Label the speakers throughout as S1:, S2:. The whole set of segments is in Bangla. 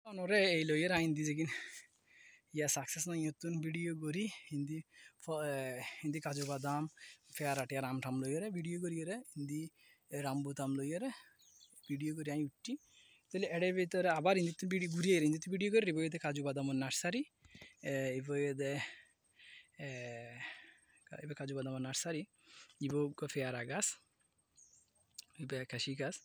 S1: Onore এই লইয়ের আইন দিছে কিন ইয়া সাকসেস না ইয়তুন ভিডিও করি হিন্দি হিন্দি কাজু বাদাম ফেয়ার আটিয়া রাম ঠাম লইয়েরে ভিডিও করি রে হিন্দি রামবুতাম লইয়েরে ভিডিও করি আমি উঠছি তাহলে এর ভিতরে আবার হিন্দিতে ভিডিও ঘুরিয়ে হিন্দিতে ভিডিও করি বইতে কাজু বাদামের নার্সারি এই বইতে এবার কাজু বাদামের নার্সারি ইবো ফেয়ারা গাছ ইবে কাশি গাছ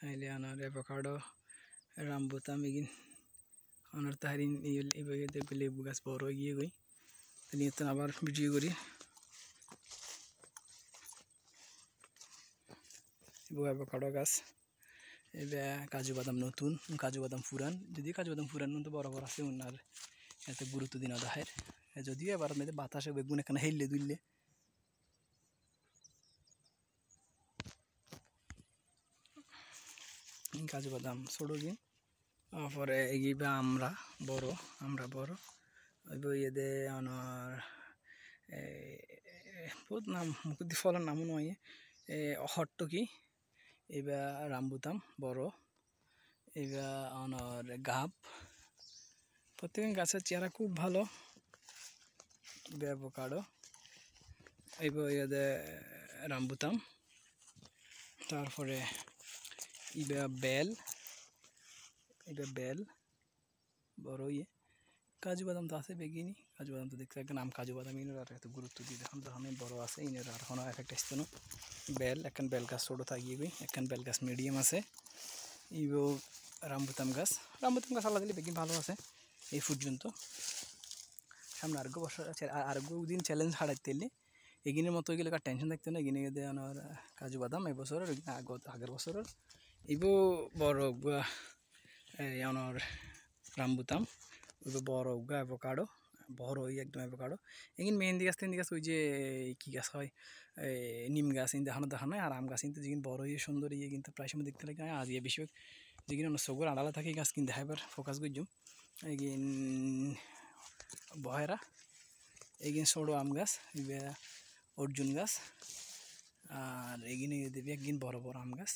S1: aile anar avocado rambutan begin anar taharin ibe de lebu gas boro giye goi tani etan abar video kori ibo avocado gas ebe kaju badam notun kaju badam furan jodi kaju badam furan non to boro boro ase unar এতে গুরুত্ব দিনা দাহের যদিও এবার মেয়েদের বাতাসে বেগুন এখানে হেললে দুললে কাজু বাদাম ছোটো দিন পরে এগিয়ে আমরা বড় ওই এদে আনার বহুত নাম মুখদি ফলের নামও নয় হট্টকি এবার রামবুতাম বড় এবার আনার গাব প্রত্যেক গাছের চেহারা খুব ভালো অ্যাভোকাডো এবার এদে রামবুতাম তারপরে ইবা বেল বড় ইয়ে কাজু বাদাম তো আছে বেগিনি কাজু বাদাম তো দেখতে একটা নাম কাজু বাদাম ইনের আর এত গুরুত্ব দিয়ে দেখুন তখন বড় আছে ইনের আর কোনো এফেক্ট আসতো না বেল এখন বেল গাছ ছোটো থাকিয়ে গই এখন বেল গাছ মিডিয়াম আছে ইবো রামবুতাম গাছ আলাদা দিলে বেগিন ভালো আছে এই পর্যন্ত সামনে আরোগ্য বছর আরোগ্য দিন চ্যালেঞ্জ হারাইতে এলে এগিনের মতো গেলে কার টেনশন থাকতো না এগিনে গিয়ে আমার কাজু বাদাম এবছরের আগের বছরের ইবো বড় আমার রামবুতাম ওইবো বড় অ্যাভোকাডো বড় ওই একদম অ্যাভোকাডো এগিন মেহেন্দি গাছ ওই যে কী গাছ হয় নিম গাছ ইন দেখানো আর আম গাছ কিন্তু যেদিন বড় ইয়ে সুন্দর ইয়ে কিন্তু প্রায় সময় দেখতে লাগে আজ ইয়ে বেশিরভাগ যেদিন আমরা সগর আড়ালা থাকে গাছ কিন্তু দেখাবার ফোকাস করছুম এগিন বহেরা এগিন ছোটো আম গাছ অর্জুন গাছ আর এগিনে দেবে একদিন বড় বড় আম গাছ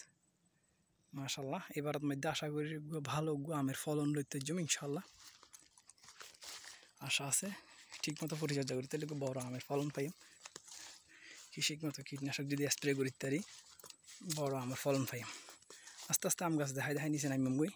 S1: মাশাল্লাহ এবার মধ্যে আশা করি ভালো আমের ফলন লইতে জমি ইনশাল্লাহ আশা আছে ঠিক মতো পরিচর্যা করি তাহলে বড় আমের ফলন পাই কৃষিক মতো কীটনাশক যদি স্প্রে করি তারি বড় আমের ফলন পাই আস্তে আস্তে আম গাছ দেখাই নিচে নামি